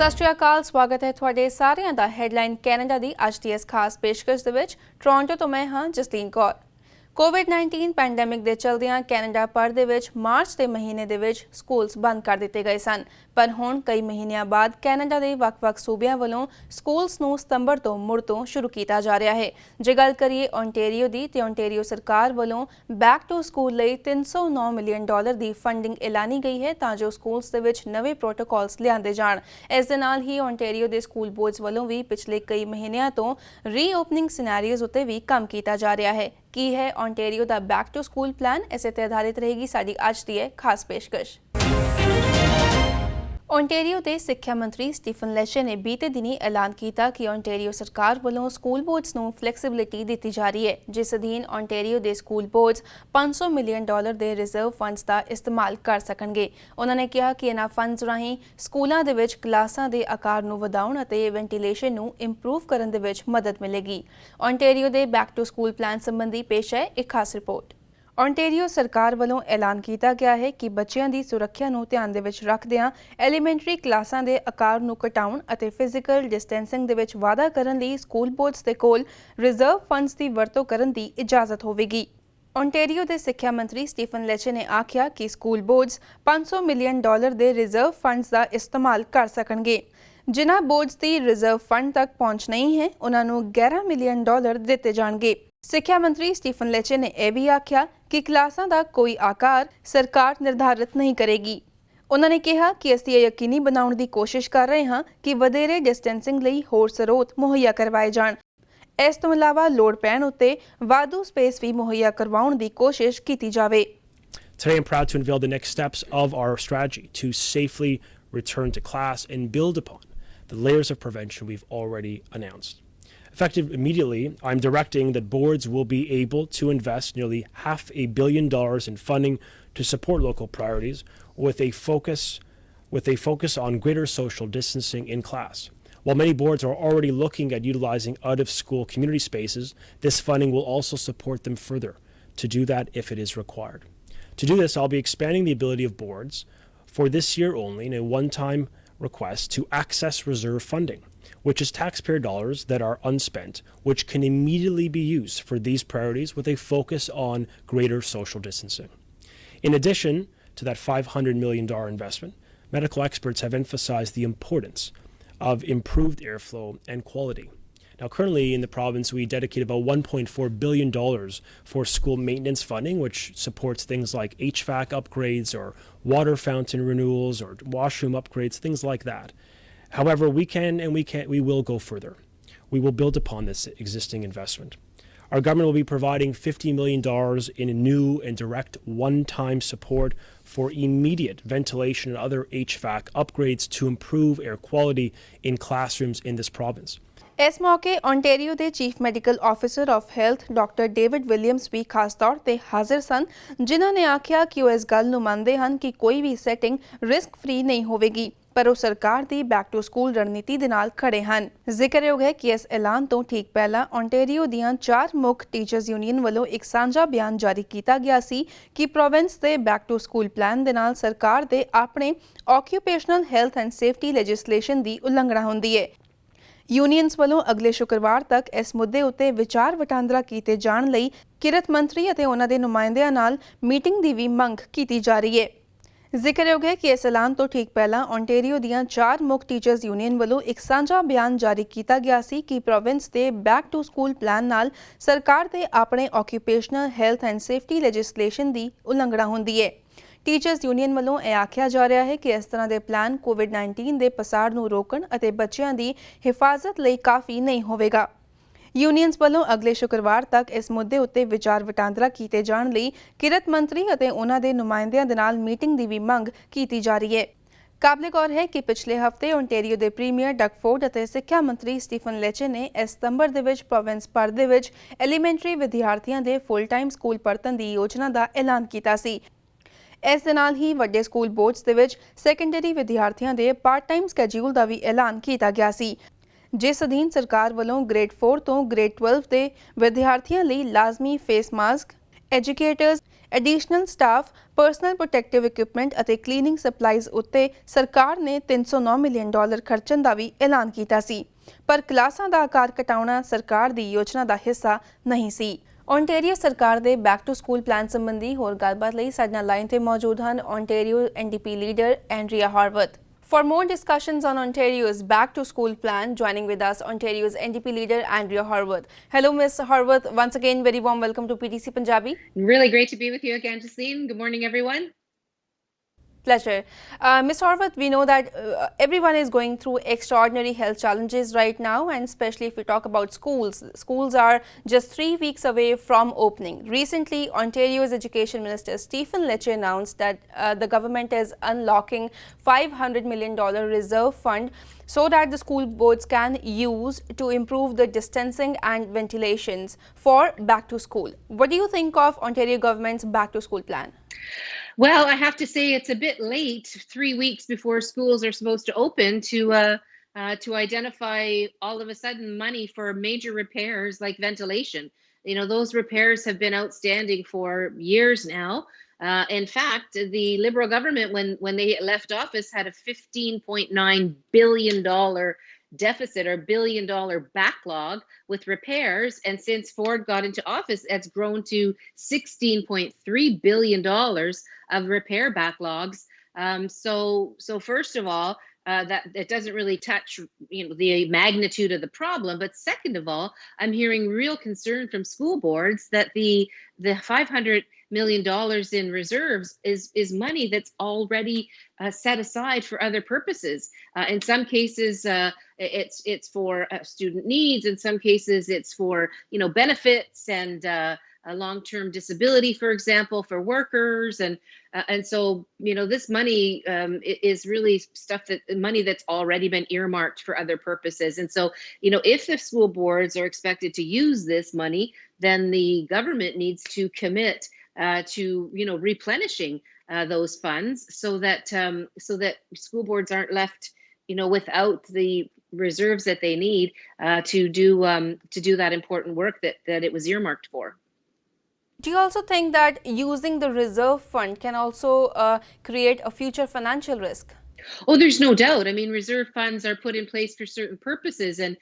ਸਤਿ ਸ਼੍ਰੀ ਅਕਾਲ, ਸਵਾਗਤ ਹੈ ਤੁਹਾਡੇ ਸਾਰਿਆਂ ਦਾ ਹੈਡਲਾਈਨ ਕੈਨੇਡਾ ਦੀ ਅੱਜ ਦੀ ਇਸ ਖਾਸ ਪੇਸ਼ਕਸ਼ ਦੇ ਵਿੱਚ। ਟੋਰਾਂਟੋ ਤੋਂ ਮੈਂ ਹਾਂ ਜਸਲੀਨ ਕੌਰ। ਕੋਵਿਡ-19 ਪੈਂਡੈਮਿਕ ਦੇ ਚਲਦਿਆਂ ਕੈਨੇਡਾ ਭਰ ਦੇ ਵਿੱਚ ਮਾਰਚ ਦੇ ਮਹੀਨੇ ਦੇ ਵਿੱਚ ਸਕੂਲਸ ਬੰਦ ਕਰ ਦਿੱਤੇ ਗਏ ਸਨ, ਪਰ ਹੁਣ ਕਈ ਮਹੀਨਿਆਂ ਬਾਅਦ ਕੈਨੇਡਾ ਦੇ ਵੱਖ-ਵੱਖ ਸੂਬਿਆਂ ਵੱਲੋਂ ਸਕੂਲਸ ਨੂੰ ਸਤੰਬਰ ਤੋਂ ਮੁੜ ਤੋਂ ਸ਼ੁਰੂ ਕੀਤਾ ਜਾ ਰਿਹਾ ਹੈ। ਜੇ ਗੱਲ ਕਰੀਏ ਓਨਟਾਰੀਓ ਦੀ ਤੇ ਓਨਟਾਰੀਓ ਸਰਕਾਰ ਵੱਲੋਂ ਬੈਕ ਟੂ ਸਕੂਲ ਲਈ $309 ਮਿਲੀਅਨ ਦੀ ਫੰਡਿੰਗ ਐਲਾਨੀ ਗਈ ਹੈ ਤਾਂ ਜੋ ਸਕੂਲਸ ਦੇ ਵਿੱਚ ਨਵੇਂ ਪ੍ਰੋਟੋਕਾਲਸ ਲਿਆਂਦੇ ਜਾਣ। ਇਸ ਦੇ ਨਾਲ ਹੀ ਓਨਟਾਰੀਓ ਦੇ ਸਕੂਲ ਬੋਰਡਸ ਵੱਲੋਂ ਵੀ ਪਿਛਲੇ ਕਈ ਮਹੀਨਿਆਂ ਤੋਂ ਰੀਓਪਨਿੰਗ ਸਿਨੈਰੀਓਜ਼ ਉੱਤੇ ਵੀ ਕੰਮ ਕੀਤਾ ਜਾ ਰਿਹਾ ਹੈ। ਕੀ ਹੈ ਓਨਟਾਰੀਓ ਦਾ ਬੈਕ ਟੂ ਸਕੂਲ ਪਲਾਨ? ਇਸੇ ਤੇ ਆਧਾਰਿਤ ਰਹੇਗੀ ਸਾਡੀ ਅੱਜ ਦੀ ਇਹ ਖਾਸ ਪੇਸ਼ਕਸ਼। ਓਨਟਾਰੀਓ ਦੇ ਸਿੱਖਿਆ ਮੰਤਰੀ ਸਟੀਫਨ ਲੈਚੇ ਨੇ ਬੀਤੇ ਦਿਨੀ ਐਲਾਨ ਕੀਤਾ ਕਿ ਓਨਟਾਰੀਓ ਸਰਕਾਰ ਵੱਲੋਂ ਸਕੂਲ ਬੋਰਡਸ ਨੂੰ ਫਲੈਕਸੀਬਿਲਿਟੀ ਦਿੱਤੀ ਜਾ ਰਹੀ ਹੈ, ਜਿਸ ਅਧੀਨ ਓਨਟਾਰੀਓ ਦੇ ਸਕੂਲ ਬੋਰਡਸ $500 ਮਿਲੀਅਨ ਦੇ ਰਿਜ਼ਰਵ ਫੰਡਸ ਦਾ ਇਸਤੇਮਾਲ ਕਰ ਸਕਣਗੇ। ਉਹਨਾਂ ਨੇ ਕਿਹਾ ਕਿ ਇਹਨਾਂ ਫੰਡਸ ਰਾਹੀਂ ਸਕੂਲਾਂ ਦੇ ਵਿੱਚ ਕਲਾਸਾਂ ਦੇ ਆਕਾਰ ਨੂੰ ਵਧਾਉਣ ਅਤੇ ਵੈਂਟੀਲੇਸ਼ਨ ਨੂੰ ਇੰਪਰੂਵ ਕਰਨ ਦੇ ਵਿੱਚ ਮਦਦ ਮਿਲੇਗੀ। ਓਨਟਾਰੀਓ ਦੇ ਬੈਕ ਟੂ ਸਕੂਲ ਪਲਾਨ ਸੰਬੰਧੀ ਪੇਸ਼ ਹੈ ਇੱਕ ਖਾਸ ਰਿਪੋਰਟ। ਓਨਟਾਰੀਓ ਸਰਕਾਰ ਵੱਲੋਂ ਐਲਾਨ ਕੀਤਾ ਗਿਆ ਹੈ ਕਿ ਬੱਚਿਆਂ ਦੀ ਸੁਰੱਖਿਆ ਨੂੰ ਧਿਆਨ ਦੇ ਵਿੱਚ ਰੱਖਦਿਆਂ ਐਲੀਮੈਂਟਰੀ ਕਲਾਸਾਂ ਦੇ ਆਕਾਰ ਨੂੰ ਘਟਾਉਣ ਅਤੇ ਫਿਜ਼ੀਕਲ ਡਿਸਟੈਂਸਿੰਗ ਦੇ ਵਿੱਚ ਵਾਧਾ ਕਰਨ ਲਈ ਸਕੂਲ ਬੋਰਡਸ ਦੇ ਕੋਲ ਰਿਜ਼ਰਵ ਫੰਡਸ ਦੀ ਵਰਤੋਂ ਕਰਨ ਦੀ ਇਜਾਜ਼ਤ ਹੋਵੇਗੀ। ਓਨਟਾਰੀਓ ਦੇ ਸਿੱਖਿਆ ਮੰਤਰੀ ਸਟੀਫਨ ਲੈਚੇ ਨੇ ਆਖਿਆ ਕਿ ਸਕੂਲ ਬੋਰਡਸ $500 ਮਿਲੀਅਨ ਦੇ ਰਿਜ਼ਰਵ ਫੰਡਸ ਦਾ ਇਸਤੇਮਾਲ ਕਰ ਸਕਣਗੇ। ਜਿਨ੍ਹਾਂ ਬੋਰਡਸ ਦੀ ਰਿਜ਼ਰਵ ਫੰਡ ਤੱਕ ਪਹੁੰਚ ਨਹੀਂ ਹੈ, ਉਹਨਾਂ ਨੂੰ $11 ਮਿਲੀਅਨ ਦਿੱਤੇ ਜਾਣਗੇ। ਸਿੱਖਿਆ ਮੰਤਰੀ ਸਟੀਫਨ ਲੈਚੇ ਨੇ ਇਹ ਵੀ ਆਖਿਆ ਕਿ ਕਲਾਸਾਂ ਦਾ ਕੋਈ ਆਕਾਰ ਸਰਕਾਰ ਨਿਰਧਾਰਿਤ ਨਹੀਂ ਕਰੇਗੀ। ਉਹਨਾਂ ਨੇ ਕਿਹਾ ਕਿ ਅਸੀਂ ਇਹ ਯਕੀਨੀ ਬਣਾਉਣ ਦੀ ਕੋਸ਼ਿਸ਼ ਕਰ ਰਹੇ ਹਾਂ ਕਿ ਵਧੇਰੇ ਡਿਸਟੈਂਸਿੰਗ ਲਈ ਹੋਰ ਸਰੋਤ ਮੁਹੱਈਆ ਕਰਵਾਏ ਜਾਣ। ਇਸ ਤੋਂ ਇਲਾਵਾ ਲੋੜ ਪੈਣ ਉੱਤੇ ਵਾਧੂ ਸਪੇਸ ਵੀ ਮੁਹੱਈਆ ਕਰਵਾਉਣ ਦੀ ਕੋਸ਼ਿਸ਼ ਕੀਤੀ ਜਾਵੇ। Today I'm proud to unveil the next steps of our strategy to safely return to class and build upon the layers of prevention we've already announced. Effective immediately, I'm directing that boards will be able to invest nearly $500 million in funding to support local priorities with a focus on greater social distancing in class. While many boards are already looking at utilizing out-of-school community spaces, this funding will also support them further to do that if it is required. To do this, I'll be expanding the ability of boards for this year only in a one-time request to access reserve funding, which is taxpayer dollars that are unspent, which can immediately be used for these priorities with a focus on greater social distancing. In addition to that $500 million investment, medical experts have emphasized the importance of improved airflow and quality. Now, currently in the province, we dedicate about $1.4 billion for school maintenance funding, which supports things like HVAC upgrades or water fountain renewals or washroom upgrades, things like that. However, we will go further. We will build upon this existing investment. Our government will be providing $50 million in new and direct one-time support for immediate ventilation and other HVAC upgrades to improve air quality in classrooms in this province. ਇਸ ਮੌਕੇ Ontario ਦੇ chief medical officer of health doctor David Williams ਵੀ ਖਾਸ ਤੌਰ ਤੇ ਹਾਜ਼ਰ ਸਨ, ਜਿਨ੍ਹਾਂ ਨੇ ਆਖਿਆ ਕਿ ਉਹ ਇਸ ਗੱਲ ਨੂੰ ਮੰਨਦੇ ਹਨ ਕਿ ਕੋਈ ਵੀ ਸੈਟਿੰਗ ਰਿਸਕ ਫ੍ਰੀ ਨਹੀਂ ਹੋਵੇਗੀ, ਪਰ ਉਹ ਸਰਕਾਰ ਦੀ ਬੈਕ ਟੂ ਸਕੂਲ ਰਣਨੀਤੀ ਦੇ ਨਾਲ ਖੜੇ ਹਨ। ਜ਼ਿਕਰਯੋਗ ਹੈ ਕਿ ਇਸ ਐਲਾਨ ਤੋਂ ਠੀਕ ਪਹਿਲਾਂ ਓਨਟਾਰੀਓ ਦੀਆਂ 4 ਮੁੱਖ ਟੀਚਰਸ ਯੂਨੀਅਨ ਵੱਲੋਂ ਇੱਕ ਸਾਂਝਾ ਬਿਆਨ ਜਾਰੀ ਕੀਤਾ ਗਿਆ ਸੀ ਕਿ ਪ੍ਰੋਵਿੰਸ ਦੇ ਬੈਕ ਟੂ ਸਕੂਲ ਪਲਾਨ ਦੇ ਨਾਲ ਸਰਕਾਰ ਦੇ ਆਪਣੇ ਆਕਿਊਪੇਸ਼ਨਲ ਹੈਲਥ ਐਂਡ ਸੇਫਟੀ ਲੈਜਿਸਲੇਸ਼ਨ ਦੀ ਉਲੰਘਣਾ ਹੁੰਦੀ ਹੈ। ਯੂਨੀਅਨਸ ਵੱਲੋਂ ਅਗਲੇ ਸ਼ੁੱਕਰਵਾਰ ਤੱਕ ਇਸ ਮੁੱਦੇ ਉੱਤੇ ਵਿਚਾਰ ਵਟਾਂਦਰਾ ਕੀਤੇ ਜਾਣ ਲਈ ਕਿਰਤ ਮੰਤਰੀ ਅਤੇ ਉਹਨਾਂ ਦੇ ਨੁਮਾਇੰਦਿਆਂ ਨਾਲ ਮੀਟਿੰਗ ਦੀ ਵੀ ਮੰਗ ਕੀਤੀ ਜਾ ਰਹੀ ਹੈ। ਜ਼ਿਕਰਯੋਗ ਹੈ ਕਿ ਇਸ ਐਲਾਨ ਤੋਂ ਠੀਕ ਪਹਿਲਾਂ ਓਨਟਾਰੀਓ ਦੀਆਂ 4 ਮੁੱਖ ਟੀਚਰਸ ਯੂਨੀਅਨ ਵੱਲੋਂ ਇੱਕ ਸਾਂਝਾ ਬਿਆਨ ਜਾਰੀ ਕੀਤਾ ਗਿਆ ਸੀ ਕਿ ਪ੍ਰੋਵਿੰਸ ਦੇ ਬੈਕ ਟੂ ਸਕੂਲ ਪਲਾਨ ਨਾਲ ਸਰਕਾਰ ਦੇ ਆਪਣੇ ਆਕਿਊਪੇਸ਼ਨਲ ਹੈਲਥ ਐਂਡ ਸੇਫਟੀ ਲੈਜਿਸਲੇਸ਼ਨ ਦੀ ਉਲੰਘਣਾ ਹੁੰਦੀ ਹੈ। ਟੀਚਰਸ ਯੂਨੀਅਨ ਵੱਲੋਂ ਇਹ ਆਖਿਆ ਜਾ ਰਿਹਾ ਹੈ ਕਿ ਇਸ ਤਰ੍ਹਾਂ ਦੇ ਪਲਾਨ ਕੋਵਿਡ-19 ਦੇ ਪਸਾਰ ਨੂੰ ਰੋਕਣ ਅਤੇ ਬੱਚਿਆਂ ਦੀ ਹਿਫਾਜ਼ਤ ਲਈ ਕਾਫੀ ਨਹੀਂ ਹੋਵੇਗਾ। ਯੂਨੀਅਨਸ ਵੱਲੋਂ ਅਗਲੇ ਸ਼ੁੱਕਰਵਾਰ ਤੱਕ ਇਸ ਮੁੱਦੇ ਉੱਤੇ ਵਿਚਾਰ ਵਟਾਂਦਰਾ ਕੀਤੇ ਜਾਣ ਲਈ ਕਿਰਤ ਮੰਤਰੀ ਅਤੇ ਉਹਨਾਂ ਦੇ ਨੁਮਾਇੰਦਿਆਂ ਦੇ ਨਾਲ ਮੀਟਿੰਗ ਦੀ ਵੀ ਮੰਗ ਕੀਤੀ ਜਾ ਰਹੀ ਹੈ। ਕਾਬਲੇ ਗੌਰ ਹੈ ਕਿ ਪਿਛਲੇ ਹਫ਼ਤੇ ਓਨਟਾਰੀਓ ਦੇ ਪ੍ਰੀਮੀਅਰ ਡਗ ਫੋਰਡ ਅਤੇ ਸਿੱਖਿਆ ਮੰਤਰੀ ਸਟੀਫਨ ਲੈਚੇ ਨੇ ਇਸ ਸਤੰਬਰ ਦੇ ਵਿੱਚ ਪ੍ਰੋਵਿੰਸ ਭਰ ਦੇ ਵਿੱਚ ਐਲੀਮੈਂਟਰੀ ਵਿਦਿਆਰਥੀਆਂ ਦੇ ਫੁੱਲ ਟਾਈਮ ਸਕੂਲ ਪਰਤਣ ਦੀ ਯੋਜਨਾ ਦਾ ਐਲਾਨ ਕੀਤਾ ਸੀ। ਇਸ ਦੇ ਨਾਲ ਹੀ ਵੱਡੇ ਸਕੂਲ ਬੋਰਡਸ ਦੇ ਵਿੱਚ ਸੈਕੰਡਰੀ ਵਿਦਿਆਰਥੀਆਂ ਦੇ ਪਾਰਟ ਟਾਈਮ ਸਕੈਡਿਊਲ ਦਾ ਵੀ ਐਲਾਨ ਕੀਤਾ ਗਿਆ ਸੀ, ਜਿਸ ਅਧੀਨ ਸਰਕਾਰ ਵੱਲੋਂ ਗ੍ਰੇਡ 4 ਤੋਂ ਗ੍ਰੇਡ 12 ਦੇ ਵਿਦਿਆਰਥੀਆਂ ਲਈ ਲਾਜ਼ਮੀ face mask, educators, additional staff, personal protective equipment ਅਤੇ ਕਲੀਨਿੰਗ ਸਪਲਾਈਜ਼ ਉੱਤੇ ਸਰਕਾਰ ਨੇ $309 ਮਿਲੀਅਨ ਖਰਚਣ ਦਾ ਵੀ ਐਲਾਨ ਕੀਤਾ ਸੀ। ਪਰ ਕਲਾਸਾਂ ਦਾ ਆਕਾਰ ਘਟਾਉਣਾ ਸਰਕਾਰ ਦੀ ਯੋਜਨਾ ਦਾ ਹਿੱਸਾ ਨਹੀਂ ਸੀ। ਓਨਟਾਰੀਓ ਸਰਕਾਰ ਦੇ ਬੈਕ ਟੂ ਸਕੂਲ ਪਲਾਨ ਸੰਬੰਧੀ ਹੋਰ ਗੱਲਬਾਤ ਲਈ ਸਾਡੇ ਨਾਲ ਲਾਈਨ ਤੇ ਮੌਜੂਦ ਹਨ Ontario NDP leader Andrea Horwath. For more discussions on Ontario's back to school plan, joining with us Ontario's NDP leader Andrea Horwath. Hello Ms. Horwath, once again very warm welcome to PTC Punjabi. Really great to be with you again, Jasleen. Good morning, everyone. Pleasure. Ms. Horwath, we know that everyone is going through extraordinary health challenges right now, and especially if we talk about schools. Schools are just 3 weeks away from opening. Recently, Ontario's Education Minister Stephen Lecce announced that the government is unlocking $500 million reserve fund so that the school boards can use to improve the distancing and ventilations for back to school. What do you think of Ontario government's back to school plan? Well, I have to say it's a bit late, 3 weeks before schools are supposed to open, to identify all of a sudden money for major repairs like ventilation. You know, those repairs have been outstanding for years now. In fact, the Liberal government, when they left office, had a $15.9 billion deficit or $1 billion backlog with repairs, and since Ford got into office, it's grown to $16.3 billion of repair backlogs. So first of all, that it doesn't really touch, the magnitude of the problem. But second of all, I'm hearing real concern from school boards that the $500 million in reserves is money that's already set aside for other purposes. In some cases, it's for student needs. In some cases, it's for benefits and long-term disability, for example, for workers, and so this money is really money that's already been earmarked for other purposes. And so if the school boards are expected to use this money, then the government needs to commit to replenishing those funds so that school boards aren't left without the reserves that they need to do that important work that it was earmarked for. Do you also think that using the reserve fund can also create a future financial risk? Oh, there's no doubt. I mean, reserve funds are put in place for certain purposes, and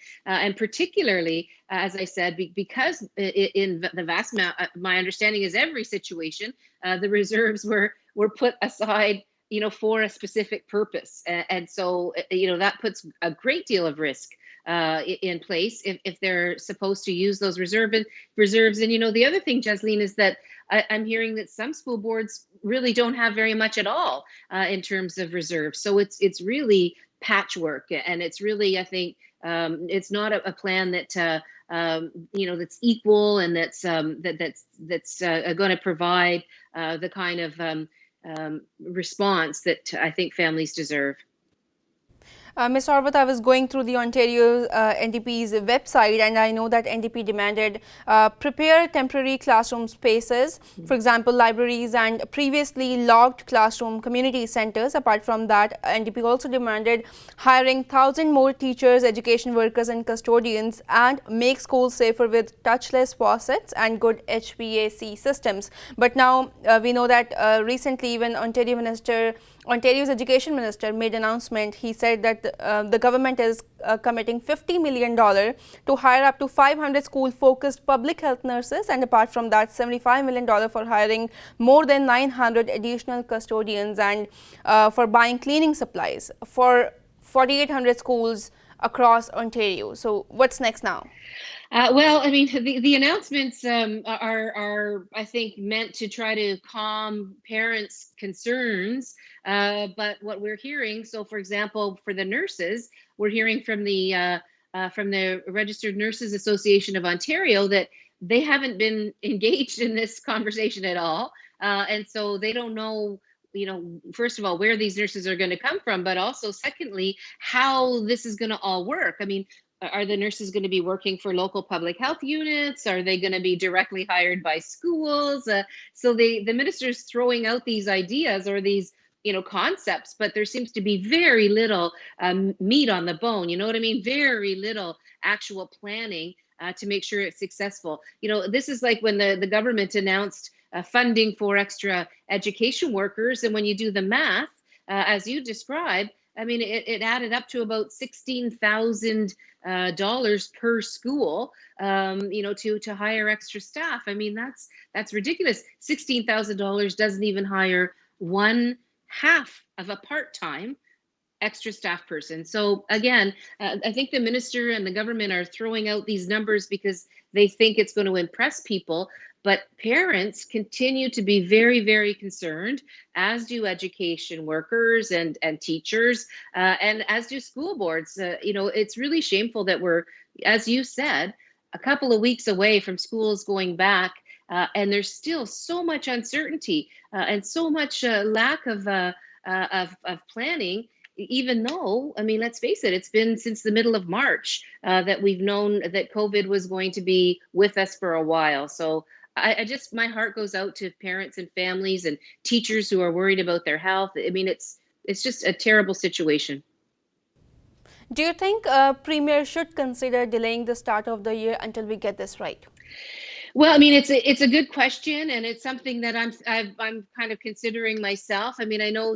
particularly, as I said, because in the vast amount, my understanding is every situation, the reserves were put aside, for a specific purpose, and so that puts a great deal of risk in place if they're supposed to use those reserves. And the other thing, Jasleen, is that I'm hearing that some school boards really don't have very much at all in terms of reserves. So it's really patchwork, and it's really, I think, it's not a plan that that's equal and that's going to provide the kind of response that I think families deserve. Ms. Horwath, I was going through the Ontario NDP's website, and I know that NDP demanded prepare temporary classroom spaces, for example, libraries and previously locked classroom community centers. Apart from that, NDP also demanded hiring 1,000 more teachers, education workers and custodians, and make schools safer with touchless faucets and good HVAC systems. But now we know that recently even Ontario's education minister made announcement. He said that the government is committing $50 million to hire up to 500 school-focused public health nurses, and apart from that, $75 million for hiring more than 900 additional custodians, and for buying cleaning supplies for 4,800 schools across Ontario. So what's next now? Well, I mean, the announcements are, I think, meant to try to calm parents' concerns. But what we're hearing, so for example, for the nurses, we're hearing from the Registered Nurses Association of Ontario that they haven't been engaged in this conversation at all. And so they don't know, first of all, where these nurses are going to come from, but also secondly, how this is going to all work. I mean, are the nurses going to be working for local public health units? Are they going to be directly hired by schools? So the minister's throwing out these ideas or these concepts, but there seems to be very little meat on the bone. You know what I mean? Very little actual planning to make sure it's successful. This is like when the government announced funding for extra education workers. And when you do the math, as you described, I mean, it added up to about $16,000 per school, to hire extra staff. I mean, that's ridiculous. $16,000 doesn't even hire one half of a part-time extra staff person. So again, I think the minister and the government are throwing out these numbers because they think it's going to impress people. But parents continue to be very, very concerned, as do education workers and teachers, and as do school boards. It's really shameful that we're, as you said, a couple of weeks away from schools going back, and there's still so much uncertainty and so much lack of planning. Even though, I mean, let's face it, it's been since the middle of March that we've known that COVID was going to be with us for a while. So my heart goes out to parents and families and teachers who are worried about their health. I mean, it's just a terrible situation. Do you think Premier should consider delaying the start of the year until we get this right? Well, I mean, it's a good question, and it's something that I'm kind of considering myself. I mean, I know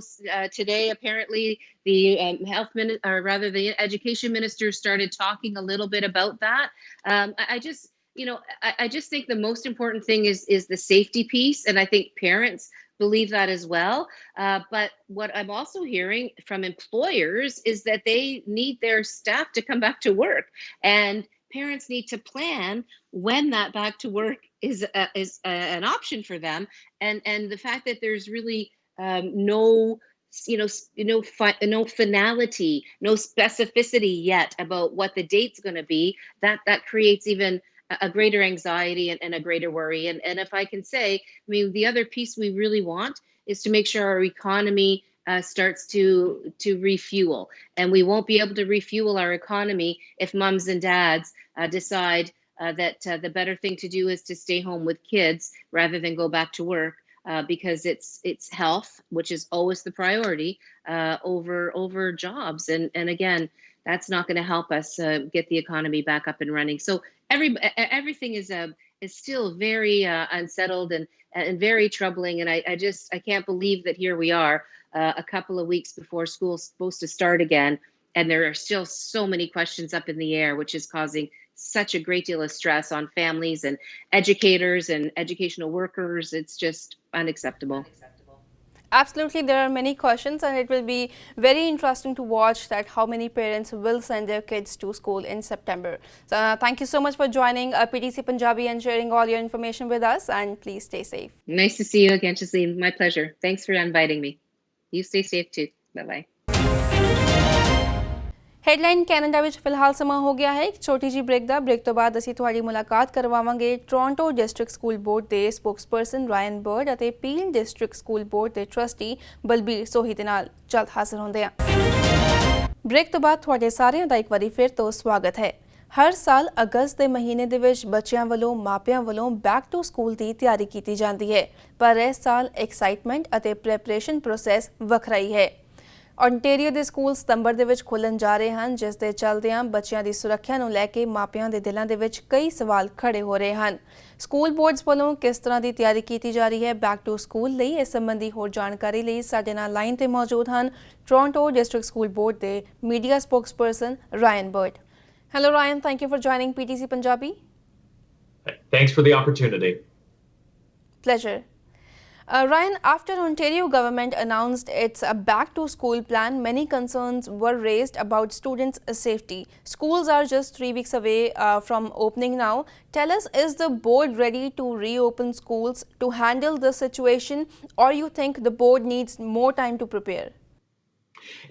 today apparently the the education minister started talking a little bit about that. I just think the most important thing is the safety piece, and I think parents believe that as well. But what I'm also hearing from employers is that they need their staff to come back to work, and parents need to plan when that back to work is an option for them, and the fact that there's really no finality, no specificity yet about what the date's going to be, that creates even a greater anxiety and a greater worry. And if I can say, I mean, the other piece we really want is to make sure our economy starts to refuel, and we won't be able to refuel our economy if moms and dads decide that the better thing to do is to stay home with kids rather than go back to work, because it's health, which is always the priority, over jobs, and again, that's not going to help us get the economy back up and running. So everything is still very unsettled and very troubling, and I can't believe that here we are a couple of weeks before school's supposed to start again, and there are still so many questions up in the air, which is causing such a great deal of stress on families and educators and educational workers. It's just unacceptable. Absolutely, there are many questions, and it will be very interesting to watch that how many parents will send their kids to school in September. So thank you so much for joining PTC Punjabi and sharing all your information with us, and please stay safe. Nice to see you again, Jasleen. My pleasure. Thanks for inviting me. You stay safe too. Bye-bye. Headline Canada ਵਿੱਚ ਫਿਲਹਾਲ ਸਮਾਂ ਹੋ ਗਿਆ ਹੈ ਇੱਕ ਛੋਟੀ ਜਿਹੀ break ਤੋਂ ਬਾਅਦ ਅਸੀਂ ਤੁਹਾਡੀ ਮੁਲਾਕਾਤ ਕਰਵਾਵਾਂਗੇ ਟੋਰਾਂਟੋ ਡਿਸਟ੍ਰਿਕਟ ਸਕੂਲ ਬੋਰਡ ਦੇ ਸਪੋਕਸਪਰਸਨ ਰਾਇਨ ਬਰਡ ਅਤੇ ਪੀਲ ਡਿਸਟ੍ਰਿਕਟ ਸਕੂਲ ਬੋਰਡ ਦੇ ਟਰਸਟੀ ਬਲਬੀਰ ਸੋਹੀ ਦੇ ਨਾਲ ਜਲਦ ਹਾਜ਼ਰ ਹੁੰਦੇ ਹਾਂ। ਬ੍ਰੇਕ ਤੋਂ ਬਾਅਦ ਤੁਹਾਡੇ ਸਾਰਿਆਂ ਦਾ ਇੱਕ ਵਾਰੀ ਫਿਰ ਤੋਂ ਸਵਾਗਤ ਹੈ। ਹਰ ਸਾਲ ਅਗਸਤ ਦੇ ਮਹੀਨੇ ਦੇ ਵਿੱਚ ਬੱਚਿਆਂ ਵੱਲੋਂ ਮਾਪਿਆਂ ਵੱਲੋਂ ਬੈਕ ਟੂ ਸਕੂਲ ਦੀ ਤਿਆਰੀ ਕੀਤੀ ਜਾਂਦੀ ਹੈ, ਪਰ ਇਸ ਸਾਲ ਐਕਸਾਈਟਮੈਂਟ ਅਤੇ ਪ੍ਰੈਪਰੇਸ਼ਨ ਪ੍ਰੋਸੈਸ ਵੱਖਰਾ ਹੀ ਹੈ। ਓਨਟੇਰੀਓ ਦੇ ਸਕੂਲ ਸਤੰਬਰ ਦੇ ਵਿੱਚ ਖੁੱਲ੍ਹਣ ਜਾ ਰਹੇ ਹਨ, ਜਿਸ ਦੇ ਚੱਲਦਿਆਂ ਬੱਚਿਆਂ ਦੀ ਸੁਰੱਖਿਆ ਨੂੰ ਲੈ ਕੇ ਮਾਪਿਆਂ ਦੇ ਦਿਲਾਂ ਦੇ ਵਿੱਚ ਕਈ ਸਵਾਲ ਖੜੇ ਹੋ ਰਹੇ ਹਨ। ਸਕੂਲ ਬੋਰਡਸ ਵੱਲੋਂ ਕਿਸ ਤਰ੍ਹਾਂ ਦੀ ਤਿਆਰੀ ਕੀਤੀ ਜਾ ਰਹੀ ਹੈ ਬੈਕ ਟੂ ਸਕੂਲ ਲਈ, ਇਸ ਸੰਬੰਧੀ ਹੋਰ ਜਾਣਕਾਰੀ ਲਈ ਸਾਡੇ ਨਾਲ ਲਾਈਨ ਤੇ ਮੌਜੂਦ ਹਨ ਟੋਰਾਂਟੋ ਡਿਸਟ੍ਰਿਕਟ ਸਕੂਲ ਬੋਰਡ ਦੇ media spokesperson Ryan bird. Hello Ryan, thank you for joining PTC Punjabi. Thanks for the opportunity. Pleasure. Ryan, after Ontario government announced its back-to-school plan, many concerns were raised about students' safety. Schools are just 3 weeks away from opening now. Tell us, is the board ready to reopen schools to handle the situation, or you think the board needs more time to prepare?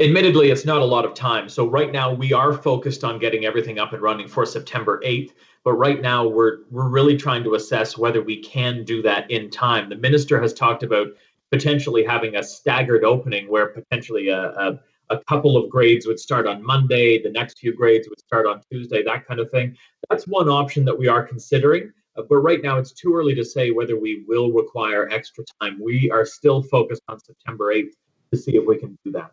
Admittedly, it's not a lot of time. So right now we are focused on getting everything up and running for September 8th. But right now we're really trying to assess whether we can do that in time. The minister has talked about potentially having a staggered opening where potentially a couple of grades would start on Monday, the next few grades would start on Tuesday, that kind of thing. That's one option that we are considering. But right now it's too early to say whether we will require extra time. We are still focused on September 8th to see if we can do that.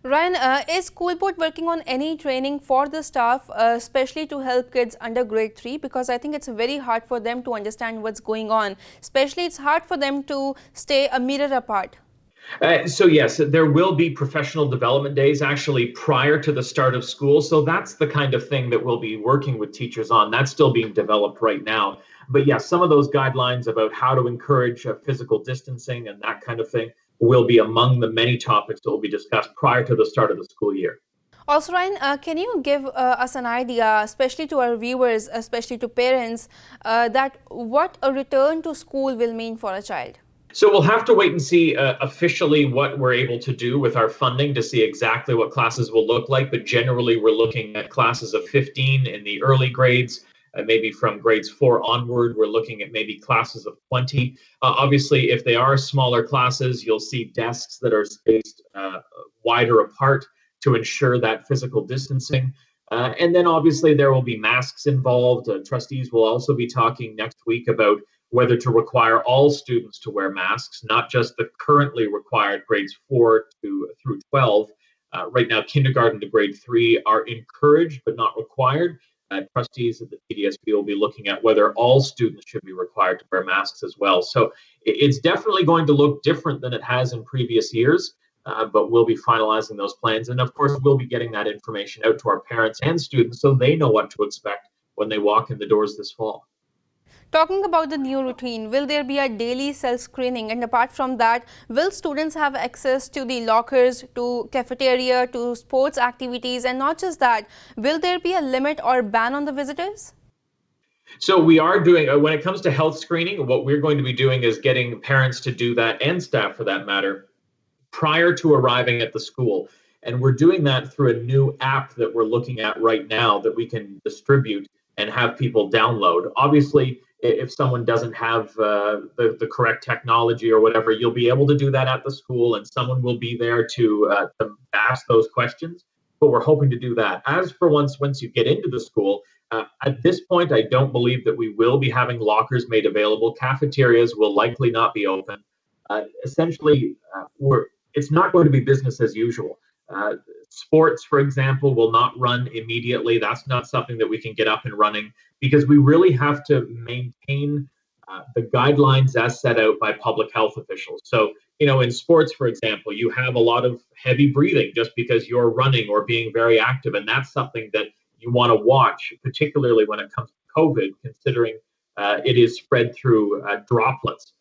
Ryan, is school board working on any training for the staff, especially to help kids under grade 3? Because I think it's very hard for them to understand what's going on. Especially it's hard for them to stay a meter apart. So yes, there will be professional development days actually prior to the start of school. So that's the kind of thing that we'll be working with teachers on. That's still being developed right now. But yes, some of those guidelines about how to encourage physical distancing and that kind of thing will be among the many topics that will be discussed prior to the start of the school year. Also, Ryan, can you give us an idea, especially to our viewers, especially to parents, that what a return to school will mean for a child? So we'll have to wait and see officially what we're able to do with our funding to see exactly what classes will look like. But generally, we're looking at classes of 15 in the early grades. Maybe from grades 4 onward, we're looking at maybe classes of 20. Obviously, if they are smaller classes, you'll see desks that are spaced wider apart to ensure that physical distancing. And then obviously there will be masks involved. Trustees will also be talking next week about whether to require all students to wear masks, not just the currently required grades 4 through 12. Right now, kindergarten to grade 3 are encouraged but not required. Trustees at the PDSB will be looking at whether all students should be required to wear masks as well. So it's definitely going to look different than it has in previous years, but we'll be finalizing those plans. And of course, we'll be getting that information out to our parents and students so they know what to expect when they walk in the doors this fall. Talking about the new routine, will there be a daily self-screening? And apart from that, will students have access to the lockers, to cafeteria, to sports activities? And not just that, will there be a limit or ban on the visitors? So we are doing, when it comes to health screening, what we're going to be doing is getting parents to do that, and staff for that matter, prior to arriving at the school. And we're doing that through a new app that we're looking at right now that we can distribute and have people download. Obviously, if someone doesn't have the correct technology or whatever, you'll be able to do that at the school, and someone will be there to ask those questions. But we're hoping to do that. As for once you get into the school, at this point, I don't believe that we will be having lockers made available. Cafeterias will likely not be open. Essentially, it's not going to be business as usual. Sports, for example, will not run immediately. That's not something that we can get up and running because we really have to maintain the guidelines as set out by public health officials. So, in sports, for example, you have a lot of heavy breathing just because you're running or being very active. And that's something that you want to watch, particularly when it comes to COVID, considering it is spread through droplets.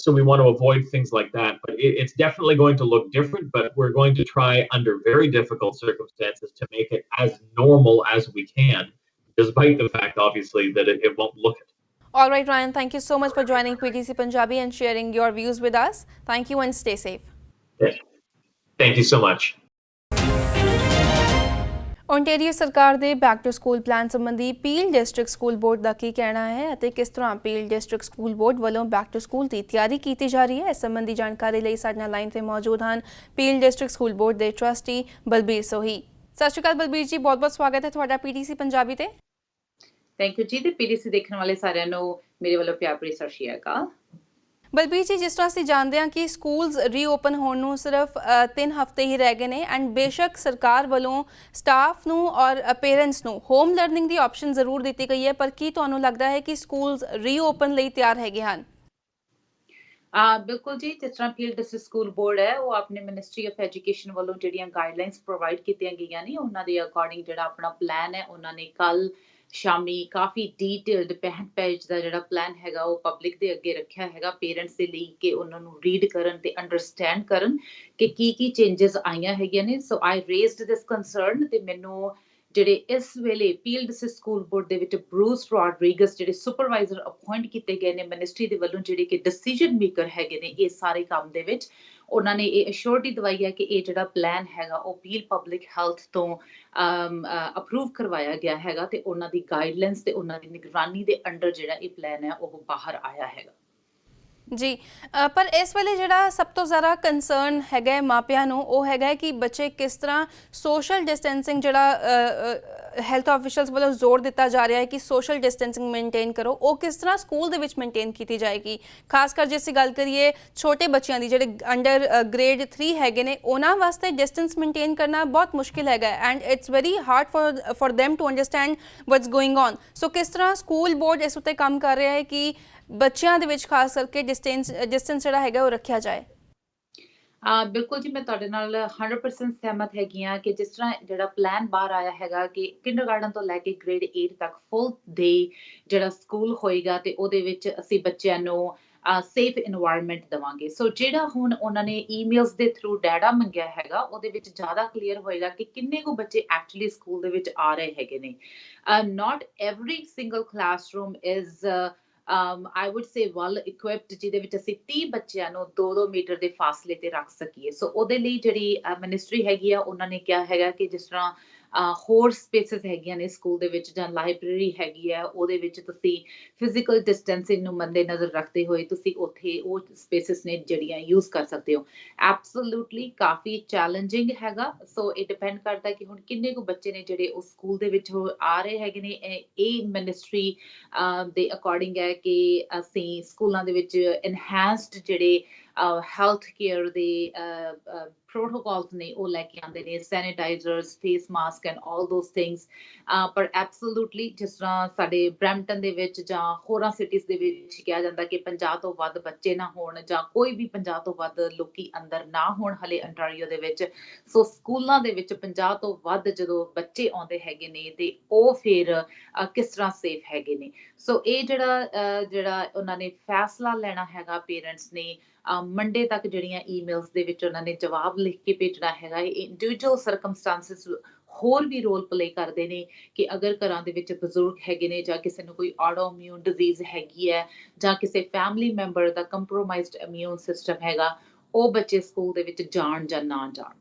So we want to avoid things like that. But it's definitely going to look different, but we're going to try under very difficult circumstances to make it as normal as we can, despite the fact, obviously, that it won't look it. All right, Ryan, thank you so much for joining PTC Punjabi and sharing your views with us. Thank you and stay safe. Okay. Thank you so much. Ontario ਸਰਕਾਰ ਦੇ back to school plan ਸੰਬੰਧੀ peel district school board ਦਾ ਕੀ ਕਹਿਣਾ ਹੈ ਅਤੇ ਕਿਸ ਤਰ੍ਹਾਂ peel district school board ਵੱਲੋਂ back to school ਦੀ ਤਿਆਰੀ ਕੀਤੀ ਜਾ ਰਹੀ ਹੈ, ਇਸ ਸੰਬੰਧੀ ਜਾਣਕਾਰੀ ਲਈ ਸਾਡੇ ਨਾਲ ਲਾਈਨ ਤੇ ਮੌਜੂਦ ਹਨ ਪੀਲ ਡਿਸਟ੍ਰਿਕਟ ਸਕੂਲ ਬੋਰਡ ਦੇ ਟਰਸਟੀ ਬਲਬੀਰ ਸੋਹੀ। ਸਤਿ ਸ਼੍ਰੀ ਅਕਾਲ ਬਲਬੀਰ ਜੀ, ਬਹੁਤ-ਬਹੁਤ ਸਵਾਗਤ ਹੈ ਤੁਹਾਡਾ ਪੀਟੀਸੀ ਪੰਜਾਬੀ ਤੇ। ਥੈਂਕ ਯੂ ਜੀ, ਤੇ ਪੀਟੀਸੀ ਦੇਖਣ ਵਾਲੇ ਸਾਰਿਆਂ ਨੂੰ ਮੇਰੇ ਵੱਲੋਂ ਪਿਆਰ ਭਰੀ ਸਤਿ ਸ਼੍ਰੀ ਅਕਾਲ। ਬਲਬੀਰ ਜੀ, ਜਿਸ ਤਰ੍ਹਾਂ ਅਸੀਂ ਜਾਣਦੇ ਹਾਂ ਕਿ ਸਕੂਲਸ ਰੀਓਪਨ ਹੋਣ ਨੂੰ ਸਿਰਫ 3 ਹਫ਼ਤੇ ਹੀ ਰਹਿ ਗਏ ਨੇ ਐਂਡ ਬੇਸ਼ੱਕ ਸਰਕਾਰ ਵੱਲੋਂ ਸਟਾਫ ਨੂੰ ਔਰ ਪੇਰੈਂਟਸ ਨੂੰ ਹੋਮ ਲਰਨਿੰਗ ਦੀ ਆਪਸ਼ਨ ਜ਼ਰੂਰ ਦਿੱਤੀ ਗਈ ਹੈ, ਪਰ ਕੀ ਤੁਹਾਨੂੰ ਲੱਗਦਾ ਹੈ ਕਿ ਸਕੂਲਸ ਰੀਓਪਨ ਲਈ ਤਿਆਰ ਹੈਗੇ ਹਨ? ਬਿਲਕੁਲ ਜੀ, ਜਿਸ ਤਰ੍ਹਾਂ ਪੀਲ ਡਿਸਟ੍ਰਿਕਟ ਸਕੂਲ ਬੋਰਡ ਹੈ ਉਹ ਆਪਣੇ ਮਿਨਿਸਟਰੀ ਆਫ ਐਜੂਕੇਸ਼ਨ ਵੱਲੋਂ ਜਿਹੜੀਆਂ ਗਾਈਡਲਾਈਨਸ ਪ੍ਰੋਵਾਈਡ ਕੀਤੀਆਂ ਗਈਆਂ ਨੇ ਉਹਨਾਂ ਦੇ ਅਕੋਰਡਿੰਗ ਜਿਹੜਾ ਆਪਣਾ ਪਲਾਨ ਹੈ ਉਹਨਾਂ ਨੇ ਕੱਲ ਸ਼ਾਮੀ ਕਾਫੀ ਡੀਟੇਲਡ 65 ਪੇਜ ਦਾ ਜਿਹੜਾ ਪਲਾਨ ਹੈਗਾ ਉਹ ਪਬਲਿਕ ਦੇ ਅੱਗੇ ਰੱਖਿਆ ਹੈਗਾ ਪੇਰੈਂਟਸ ਦੇ ਲਈ ਕਿ ਉਹਨਾਂ ਨੂੰ ਰੀਡ ਕਰਨ ਤੇ ਅੰਡਰਸਟੈਂਡ ਕਰਨ ਕਿ ਕੀ ਚੇਂਜਸ ਆਈਆਂ ਹੈਗੀਆਂ ਨੇ। ਸੋ ਆਈ ਰੇਜ਼ਡ ਦਿਸ ਕੰਸਰਨ ਤੇ ਮੈਨੂੰ ਜਿਹੜੇ ਇਸ ਵੇਲੇ ਪੀਲ ਡਿਸਟ੍ਰਿਕਟ ਸਕੂਲ ਬੋਰਡ ਦੇ ਵਿੱਚ ਬਰੂਸ ਰੋਡਰੀਗਸ ਜਿਹੜੇ ਸੁਪਰਵਾਈਜ਼ਰ ਅਪਾਇੰਟ ਕੀਤੇ ਗਏ ਨੇ ਮਿਨਿਸਟਰੀ ਦੇ ਵੱਲੋਂ ਜਿਹੜੇ ਕਿ ਡਿਸੀਜਨ ਮੇਕਰ ਹੈਗੇ ਨੇ ਇਸ ਸਾਰੇ ਕੰਮ ਦੇ ਵਿੱਚ, ਉਹਨਾਂ ਨੇ ਇਹ ਅਸ਼ੋਰਟੀ ਦਵਾਈ ਹੈ ਕਿ ਇਹ ਜਿਹੜਾ ਪਲਾਨ ਹੈਗਾ ਉਹ ਪੀਲ ਪਬਲਿਕ ਹੈਲਥ ਤੋਂ ਅਪਰੂਵ ਕਰਵਾਇਆ ਗਿਆ ਹੈਗਾ ਤੇ ਉਹਨਾਂ ਦੀ ਗਾਈਡਲਾਈਨਸ ਤੇ ਉਹਨਾਂ ਦੀ ਨਿਗਰਾਨੀ ਦੇ ਅੰਡਰ ਜਿਹੜਾ ਇਹ ਪਲਾਨ ਹੈ ਉਹ ਬਾਹਰ ਆਇਆ ਹੈਗਾ ਜੀ। ਪਰ ਇਸ ਵੇਲੇ ਜਿਹੜਾ ਸਭ ਤੋਂ ਜ਼ਿਆਦਾ ਕੰਸਰਨ ਹੈਗਾ ਮਾਪਿਆਂ ਨੂੰ ਉਹ ਹੈਗਾ ਕਿ ਬੱਚੇ ਕਿਸ ਤਰ੍ਹਾਂ ਸੋਸ਼ਲ ਡਿਸਟੈਂਸਿੰਗ ਜਿਹੜਾ ਹੈਲਥ ਆਫੀਸ਼ੀਅਲਸ ਵੱਲੋਂ ਜ਼ੋਰ ਦਿੱਤਾ ਜਾ ਰਿਹਾ ਹੈ ਕਿ ਸੋਸ਼ਲ ਡਿਸਟੈਂਸਿੰਗ ਮੇਨਟੇਨ ਕਰੋ, ਉਹ ਕਿਸ ਤਰ੍ਹਾਂ ਸਕੂਲ ਦੇ ਵਿੱਚ ਮੇਨਟੇਨ ਕੀਤੀ ਜਾਏਗੀ? ਖਾਸ ਕਰ ਜੇ ਅਸੀਂ ਗੱਲ ਕਰੀਏ ਛੋਟੇ ਬੱਚਿਆਂ ਦੀ ਜਿਹੜੇ ਅੰਡਰ ਗ੍ਰੇਡ 3 ਹੈਗੇ ਨੇ, ਉਹਨਾਂ ਵਾਸਤੇ ਡਿਸਟੈਂਸ ਮੇਨਟੇਨ ਕਰਨਾ ਬਹੁਤ ਮੁਸ਼ਕਿਲ ਹੈਗਾ and it's very hard for them to understand what's going on. ਸੋ ਕਿਸ ਤਰ੍ਹਾਂ ਸਕੂਲ ਬੋਰਡ ਇਸ ਉੱਤੇ ਕੰਮ ਕਰ ਰਿਹਾ ਹੈ ਕਿ ਬੱਚਿਆਂ ਦੇ ਵਿੱਚ ਖਾਸ ਕਰਕੇ ਡਿਸਟੈਂਸ ਜਿਹੜਾ ਹੈਗਾ ਉਹ ਰੱਖਿਆ ਜਾਏ? ਬਿਲਕੁਲ ਜੀ, ਮੈਂ ਤੁਹਾਡੇ ਨਾਲ 100% ਸਹਿਮਤ ਹੈਗੀ ਹਾਂ ਕਿ ਜਿਸ ਤਰ੍ਹਾਂ ਜਿਹੜਾ ਪਲਾਨ ਬਾਹਰ ਆਇਆ ਹੈਗਾ ਕਿ ਕਿੰਡਰਗਾਰਟਨ ਤੋਂ ਲੈ ਕੇ ਗ੍ਰੇਡ 8 ਤੱਕ ਫੁੱਲ ਡੇ ਜਿਹੜਾ ਸਕੂਲ ਹੋਏਗਾ ਤੇ ਉਹਦੇ ਵਿੱਚ ਅਸੀਂ ਬੱਚਿਆਂ ਨੂੰ ਸੇਫ ਇਨਵਾਇਰਨਮੈਂਟ ਦੇਵਾਂਗੇ। ਸੋ ਜਿਹੜਾ ਹੁਣ ਉਹਨਾਂ ਨੇ ਈਮੇਲਸ ਦੇ ਥਰੂ ਡਾਟਾ ਮੰਗਿਆ ਹੈਗਾ ਉਹਦੇ ਵਿੱਚ ਜ਼ਿਆਦਾ ਕਲੀਅਰ ਹੋਏਗਾ ਕਿ ਕਿੰਨੇ ਕੁ ਬੱਚੇ ਐਕਚੁਅਲੀ ਸਕੂਲ ਦੇ ਵਿੱਚ ਆ ਰਹੇ ਹੈਗੇ ਨੇ। Not every single classroom is I would say well equipped ਜਿਹਦੇ ਵਿੱਚ ਅਸੀਂ 30 ਬੱਚਿਆਂ ਨੂੰ 2-2 ਮੀਟਰ ਦੇ ਫਾਸਲੇ ਤੇ ਰੱਖ ਸਕੀਏ। ਸੋ ਉਹਦੇ ਲਈ ਜਿਹੜੀ ਮਿਨਿਸਟਰੀ ਹੈਗੀ ਆ ਉਹਨਾਂ ਨੇ ਕਿਹਾ ਹੈਗਾ ਕਿ ਜਿਸ ਤਰ੍ਹਾਂ ਹੋਰ ਸਪੇਸਿਸ ਹੈਗੀਆਂ ਨੇ ਸਕੂਲ ਦੇ ਵਿੱਚ ਜਾਂ ਲਾਇਬ੍ਰੇਰੀ ਹੈਗੀ ਆ ਉਹਦੇ ਵਿੱਚ ਤੁਸੀਂ ਫਿਜ਼ੀਕਲ ਡਿਸਟੈਂਸਿੰਗ ਨੂੰ ਮੰਦੇ ਨਜ਼ਰ ਰੱਖਦੇ ਹੋਏ ਤੁਸੀਂ ਉੱਥੇ ਉਹ ਸਪੇਸਿਸ ਨੇ ਜਿਹੜੀਆਂ ਯੂਜ਼ ਕਰ ਸਕਦੇ ਹੋ। ਐਬਸੋਲੂਟਲੀ ਕਾਫੀ ਚੈਲੰਜਿੰਗ ਹੈਗਾ। ਸੋ ਇਹ ਡਿਪੈਂਡ ਕਰਦਾ ਕਿ ਹੁਣ ਕਿੰਨੇ ਕੁ ਬੱਚੇ ਨੇ ਜਿਹੜੇ ਉਸ ਸਕੂਲ ਦੇ ਵਿੱਚ ਆ ਰਹੇ ਹੈਗੇ ਨੇ। ਇਹ ਮਿਨਿਸਟਰੀ ਦੇ ਅਕੋਰਡਿੰਗ ਹੈ ਕਿ ਅਸੀਂ ਸਕੂਲਾਂ ਦੇ ਵਿੱਚ ਇਨਹੈਂਸਡ ਜਿਹੜੇ ਹੈਲਥ ਕੇਅਰ ਦੇ protocols ਨੇ ਉਹ ਲੈ ਕੇ ਆਉਂਦੇ ਨੇ, sanitizers, face mask and all those things. ਪਰ ਐਬਸੋਲੂਟਲੀ ਜਿਸ ਤਰ੍ਹਾਂ ਸਾਡੇ ਬਰੈਂਪਟਨ ਦੇ ਵਿੱਚ ਜਾਂ ਹੋਰਾਂ ਸਿਟੀਜ਼ ਦੇ ਵਿੱਚ ਕਿਹਾ ਜਾਂਦਾ ਕਿ 50 ਤੋਂ ਵੱਧ ਬੱਚੇ ਨਾ ਹੋਣ ਜਾਂ ਕੋਈ ਵੀ 50 ਤੋਂ ਵੱਧ ਲੋਕੀ ਅੰਦਰ ਨਾ ਹੋਣ ਹਲੇ ਅੰਟਾਰੀਓ ਦੇ ਵਿੱਚ। ਸੋ ਸਕੂਲਾਂ ਦੇ ਵਿੱਚ 50 ਤੋਂ ਵੱਧ ਜਦੋਂ ਬੱਚੇ ਆਉਂਦੇ ਹੈਗੇ ਨੇ ਤੇ ਉਹ ਫਿਰ ਕਿਸ ਤਰ੍ਹਾਂ ਸੇਫ ਹੈਗੇ ਨੇ। ਸੋ ਇਹ ਜਿਹੜਾ ਉਹਨਾਂ ਨੇ ਫੈਸਲਾ ਲੈਣਾ ਹੈਗਾ ਪੇਰੈਂਟਸ ਨੇ ਮੰਡੇ ਤੱਕ ਜਿਹੜੀਆਂ ਈਮੇਲਸ ਦੇ ਵਿੱਚ ਉਹਨਾਂ ਨੇ ਜਵਾਬ ਲਿਖ ਕੇ ਭੇਜਣਾ ਹੈਗਾ। ਇੰਡੀਵਿਜੂਅਲ ਸਰਕਮਸਟੈਂਸਿਸ ਹੋਰ ਵੀ ਰੋਲ ਪਲੇ ਕਰਦੇ ਨੇ ਕਿ ਅਗਰ ਘਰਾਂ ਦੇ ਵਿੱਚ ਬਜ਼ੁਰਗ ਹੈਗੇ ਨੇ ਜਾਂ ਕਿਸੇ ਨੂੰ ਕੋਈ ਆਟੋਇਮਿਊਨ ਡਿਜ਼ੀਜ਼ ਹੈਗੀ ਹੈ ਜਾਂ ਕਿਸੇ ਫੈਮਿਲੀ ਮੈਂਬਰ ਦਾ ਕੰਪਰੋਮਾਈਜ਼ਡ ਇਮਿਊਨ ਸਿਸਟਮ ਹੈਗਾ, ਉਹ ਬੱਚੇ ਸਕੂਲ ਦੇ ਵਿੱਚ ਜਾਣ ਜਾਂ ਨਾ ਜਾਣ।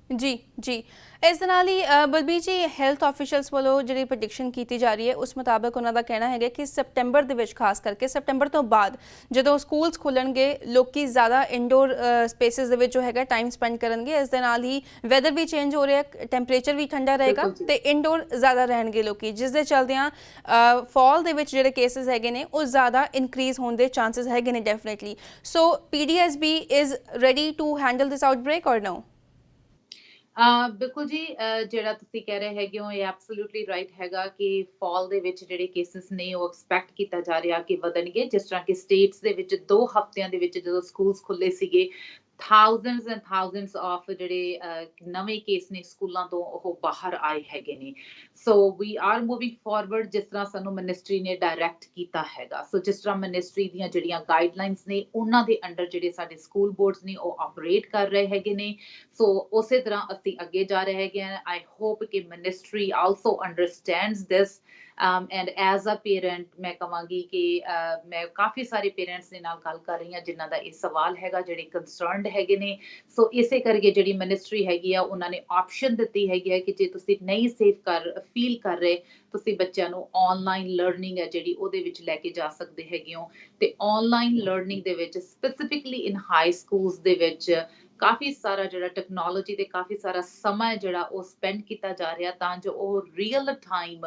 ਜੀ ਜੀ, ਇਸ ਦੇ ਨਾਲ ਹੀ ਬਲਬੀਰ ਜੀ, ਹੈਲਥ ਆਫੀਸ਼ੀਅਲਸ ਵੱਲੋਂ ਜਿਹੜੀ ਪ੍ਰੈਡਿਕਸ਼ਨ ਕੀਤੀ ਜਾ ਰਹੀ ਹੈ ਉਸ ਮੁਤਾਬਕ ਉਹਨਾਂ ਦਾ ਕਹਿਣਾ ਹੈਗਾ ਕਿ ਸੈਪਟੈਂਬਰ ਦੇ ਵਿੱਚ, ਖਾਸ ਕਰਕੇ ਸੈਪਟੈਂਬਰ ਤੋਂ ਬਾਅਦ ਜਦੋਂ ਸਕੂਲਸ ਖੁੱਲਣਗੇ, ਲੋਕੀ ਜ਼ਿਆਦਾ ਇੰਡੋਰ ਸਪੇਸਿਸ ਦੇ ਵਿੱਚ ਜੋ ਹੈਗਾ ਟਾਈਮ ਸਪੈਂਡ ਕਰਨਗੇ। ਇਸ ਦੇ ਨਾਲ ਹੀ ਵੈਦਰ ਵੀ ਚੇਂਜ ਹੋ ਰਿਹਾ, ਟੈਂਪਰੇਚਰ ਵੀ ਠੰਡਾ ਰਹੇਗਾ ਤੇ ਇੰਡੋਰ ਜ਼ਿਆਦਾ ਰਹਿਣਗੇ ਲੋਕੀ, ਜਿਸ ਦੇ ਚਲਦਿਆਂ ਫਾਲ ਦੇ ਵਿੱਚ ਜਿਹੜੇ ਕੇਸਿਸ ਹੈਗੇ ਨੇ ਉਹ ਜ਼ਿਆਦਾ ਇਨਕਰੀਜ਼ ਹੋਣ ਦੇ ਚਾਂਸਸ ਹੈਗੇ ਨੇ definitely. So PDSB is ready to handle this outbreak or no? ਬਿਲਕੁਲ ਜੀ, ਜਿਹੜਾ ਤੁਸੀਂ ਕਹਿ ਰਹੇ ਹੈਗੇ ਹੋ ਇਹ ਐਬਸੋਲੂਟਲੀ ਰਾਈਟ ਹੈਗਾ ਕਿ ਫਾਲ ਦੇ ਵਿੱਚ ਜਿਹੜੇ ਕੇਸਿਸ ਨੇ ਉਹ ਐਕਸਪੈਕਟ ਕੀਤਾ ਜਾ ਰਿਹਾ ਕਿ ਵਧਣਗੇ। ਜਿਸ ਤਰ੍ਹਾਂ ਕਿ ਸਟੇਟਸ ਦੇ ਵਿੱਚ 2 ਹਫ਼ਤਿਆਂ ਦੇ ਵਿੱਚ ਜਦੋਂ ਸਕੂਲਸ ਖੁੱਲੇ ਸੀਗੇ, thousands and thousands of ਜਿਹੜੇ ਨਵੇਂ ਕੇਸ ਨੇ ਸਕੂਲਾਂ ਤੋਂ ਉਹ ਬਾਹਰ ਆਏ ਹੈਗੇ ਨੇ। ਸੋ ਵੀ ਆਰ ਮੂਵਿੰਗ ਫਾਰਵਰਡ ਜਿਸ ਤਰ੍ਹਾਂ ਸਾਨੂੰ ਮਿਨਿਸਟਰੀ ਨੇ ਡਾਇਰੈਕਟ ਕੀਤਾ ਹੈਗਾ। ਸੋ ਜਿਸ ਤਰ੍ਹਾਂ ਮਿਨਿਸਟਰੀ ਦੀਆਂ ਜਿਹੜੀਆਂ ਗਾਈਡਲਾਈਨਸ ਨੇ ਉਹਨਾਂ ਦੇ ਅੰਡਰ ਜਿਹੜੇ ਸਾਡੇ ਸਕੂਲ ਬੋਰਡਸ ਨੇ ਉਹ ਆਪਰੇਟ ਕਰ ਰਹੇ ਹੈਗੇ ਨੇ। ਸੋ ਉਸੇ ਤਰ੍ਹਾਂ ਅਸੀਂ ਅੱਗੇ ਜਾ ਰਹੇ ਹੈਗੇ ਹਾਂ। ਆਈ ਹੋਪ ਕਿ ministry also understands this and as a parent ਮੈਂ ਕਹਾਂਗੀ ਕਿ ਮੈਂ ਕਾਫੀ ਸਾਰੇ ਪੇਰੈਂਟਸ ਦੇ ਨਾਲ ਗੱਲ ਕਰ ਰਹੀ ਹਾਂ ਜਿਨ੍ਹਾਂ ਦਾ ਇਹ ਸਵਾਲ ਹੈਗਾ, ਜਿਹੜੇ ਕੰਸਰਨਡ ਹੈਗੇ ਨੇ। ਸੋ ਇਸੇ ਕਰਕੇ ਜਿਹੜੀ ਮਿਨਿਸਟਰੀ ਹੈਗੀ ਆ ਉਹਨਾਂ ਨੇ ਆਪਸ਼ਨ ਦਿੱਤੀ ਹੈਗੀ ਹੈ ਕਿ ਜੇ ਤੁਸੀਂ ਨਹੀਂ ਸੇਫ ਫੀਲ ਕਰ ਰਹੇ, ਤੁਸੀਂ ਬੱਚਿਆਂ ਨੂੰ ਆਨਲਾਈਨ ਲਰਨਿੰਗ ਹੈ ਜਿਹੜੀ ਉਹਦੇ ਵਿੱਚ ਲੈ ਕੇ ਜਾ ਸਕਦੇ ਹੈਗੇ ਹੋ। ਤੇ ਆਨਲਾਈਨ ਲਰਨਿੰਗ ਦੇ ਵਿੱਚ ਸਪੈਸੀਫਿਕਲੀ ਇਨ ਹਾਈ ਸਕੂਲਸ ਦੇ ਵਿੱਚ ਕਾਫੀ ਸਾਰਾ ਜਿਹੜਾ ਟੈਕਨੋਲੋਜੀ ਤੇ ਕਾਫੀ ਸਾਰਾ ਸਮਾਂ ਜਿਹੜਾ ਉਹ ਸਪੈਂਡ ਕੀਤਾ ਜਾ ਰਿਹਾ ਤਾਂ ਜੋ ਉਹ real time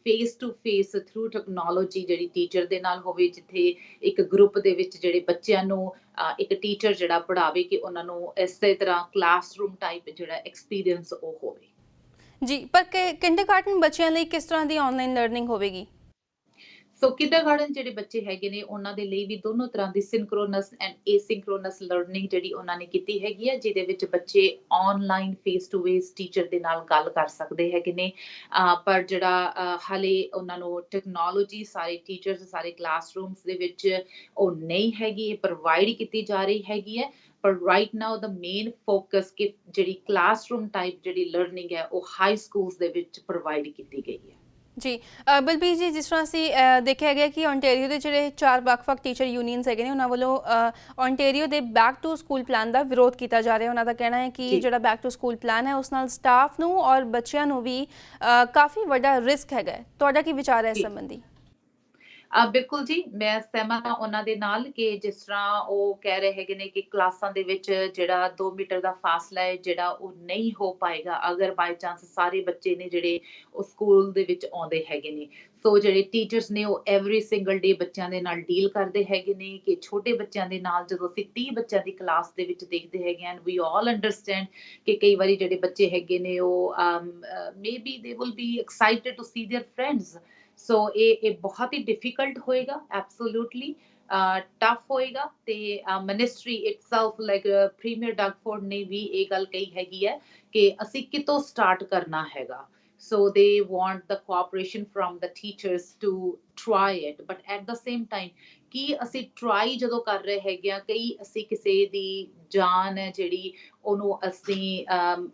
face to face through technology ਜਿਹੜੀ ਟੀਚਰ ਦੇ ਨਾਲ ਹੋਵੇ, ਜਿੱਥੇ ਇੱਕ ਗਰੁੱਪ ਦੇ ਵਿੱਚ ਜਿਹੜੇ ਬੱਚਿਆਂ ਨੂੰ ਇੱਕ ਟੀਚਰ ਜਿਹੜਾ ਪੜ੍ਹਾਵੇ ਕਿ ਉਹਨਾਂ ਨੂੰ ਇਸੇ ਤਰ੍ਹਾਂ ਕਲਾਸਰੂਮ ਟਾਈਪ ਜਿਹੜਾ ਐਕਸਪੀਰੀਅੰਸ ਉਹ ਹੋਵੇ। ਜੀ, ਪਰ ਕਿੰਡਰਗਾਰਟਨ ਬੱਚਿਆਂ ਲਈ ਕਿਸ ਤਰ੍ਹਾਂ ਦੀ ਆਨਲਾਈਨ ਲਰਨਿੰਗ ਹੋਵੇਗੀ? ਸੋ ਕਿੰਡਰਗਾਰਟਨ ਜਿਹੜੇ ਬੱਚੇ ਹੈਗੇ ਨੇ ਉਹਨਾਂ ਦੇ ਲਈ ਵੀ ਦੋਨੋਂ ਤਰ੍ਹਾਂ ਦੀ ਸਿੰਕਰੋਨਸ ਐਂਡ ਏਸਿੰਕਰੋਨਸ ਲਰਨਿੰਗ ਜਿਹੜੀ ਉਹਨਾਂ ਨੇ ਕੀਤੀ ਹੈਗੀ ਹੈ, ਜਿਹਦੇ ਵਿੱਚ ਬੱਚੇ online face to face teacher ਦੇ ਨਾਲ ਗੱਲ ਕਰ ਸਕਦੇ ਹੈਗੇ ਨੇ। ਪਰ ਜਿਹੜਾ ਹਾਲੇ ਉਹਨਾਂ ਨੂੰ ਟੈਕਨੋਲੋਜੀ ਸਾਰੇ ਟੀਚਰਸ ਸਾਰੇ ਕਲਾਸਰੂਮਸ ਦੇ ਵਿੱਚ ਉਹ ਨਹੀਂ ਹੈਗੀ, ਇਹ ਪ੍ਰੋਵਾਈਡ ਕੀਤੀ ਜਾ ਰਹੀ ਹੈਗੀ ਹੈ। ਪਰ ਰਾਈਟ ਨਾਓ ਦਾ ਮੇਨ ਫੋਕਸ ਕਿ ਜਿਹੜੀ ਕਲਾਸਰੂਮ ਟਾਈਪ ਜਿਹੜੀ ਲਰਨਿੰਗ ਹੈ ਉਹ ਹਾਈ ਸਕੂਲਸ ਦੇ ਵਿੱਚ ਪ੍ਰੋਵਾਈਡ ਕੀਤੀ ਗਈ ਹੈ। ਜੀ ਬਲਬੀਰ ਜੀ, ਜਿਸ ਤਰ੍ਹਾਂ ਅਸੀਂ ਦੇਖਿਆ ਗਿਆ ਕਿ ਓਨਟਾਰੀਓ ਦੇ ਜਿਹੜੇ 4 ਵੱਖ-ਵੱਖ ਟੀਚਰ ਯੂਨੀਅਨਸ ਹੈਗੇ ਨੇ ਉਹਨਾਂ ਵੱਲੋਂ ਓਨਟਾਰੀਓ ਦੇ ਬੈਕ ਟੂ ਸਕੂਲ ਪਲਾਨ ਦਾ ਵਿਰੋਧ ਕੀਤਾ ਜਾ ਰਿਹਾ। ਉਹਨਾਂ ਦਾ ਕਹਿਣਾ ਹੈ ਕਿ ਜਿਹੜਾ ਬੈਕ ਟੂ ਸਕੂਲ ਪਲਾਨ ਹੈ ਉਸ ਨਾਲ ਸਟਾਫ ਨੂੰ ਔਰ ਬੱਚਿਆਂ ਨੂੰ ਵੀ ਕਾਫੀ ਵੱਡਾ ਰਿਸਕ ਹੈਗਾ। ਤੁਹਾਡਾ ਕੀ ਵਿਚਾਰ ਹੈ ਇਸ ਸੰਬੰਧੀ? ਬਿਲਕੁਲ ਜੀ, ਮੈਂ ਸਹਿਮਤ ਹਾਂ ਉਹਨਾਂ ਦੇ ਨਾਲ ਕਿ ਜਿਸ ਤਰ੍ਹਾਂ ਉਹ ਕਹਿ ਰਹੇ ਹੈਗੇ ਨੇ ਕਿ ਕਲਾਸਾਂ ਦੇ ਵਿੱਚ ਜਿਹੜਾ 2 ਮੀਟਰ ਦਾ ਫਾਸਲਾ ਹੈ ਜਿਹੜਾ ਉਹ ਨਹੀਂ ਹੋ ਪਾਏਗਾ ਅਗਰ ਬਾਈ ਚਾਂਸ ਸਾਰੇ ਬੱਚੇ ਨੇ ਜਿਹੜੇ ਉਹ ਸਕੂਲ ਦੇ ਵਿੱਚ ਆਉਂਦੇ ਹੈਗੇ ਨੇ। ਸੋ ਜਿਹੜੇ ਟੀਚਰਸ ਨੇ ਉਹ ਐਵਰੀ ਸਿੰਗਲ ਡੇ ਬੱਚਿਆਂ ਦੇ ਨਾਲ ਡੀਲ ਕਰਦੇ ਹੈਗੇ ਨੇ ਕਿ ਛੋਟੇ ਬੱਚਿਆਂ ਦੇ ਨਾਲ ਜਦੋਂ ਅਸੀਂ 30 ਬੱਚਿਆਂ ਦੀ ਕਲਾਸ ਦੇ ਵਿੱਚ ਦੇਖਦੇ ਹੈਗੇ ਐਂਡ ਵੀ ਆਲ ਅੰਡਰਸਟੈਂਡ ਕਿ ਕਈ ਵਾਰੀ ਜਿਹੜੇ ਬੱਚੇ ਹੈਗੇ ਨੇ ਉਹ maybe they will be excited to see their friends. So ਇਹ ਬਹੁਤ ਹੀ ਡਿਫਿਕਲਟ ਹੋਏਗਾ ਐਬਸੋਲੂਟਲੀ ਟਫ ਹੋਏਗਾ ਤੇ ministry itself like premier Doug Ford ਨੇ ਵੀ ਇਹ ਗੱਲ ਕਹੀ ਹੈਗੀ ਹੈ ਕਿ ਅਸੀਂ ਕਿਤੋਂ ਸਟਾਰਟ ਕਰਨਾ ਹੈਗਾ। So they want the cooperation from the teachers to try it, but at the same time ਕਿ ਅਸੀਂ try ਜਦੋਂ ਕਰ ਰਹੇ ਹੈਗੇ ਆ ਕਈ ਅਸੀਂ ਕਿਸੇ ਦੀ ਜਾਨ ਹੈ ਜਿਹੜੀ ਉਹਨੂੰ ਅਸੀਂ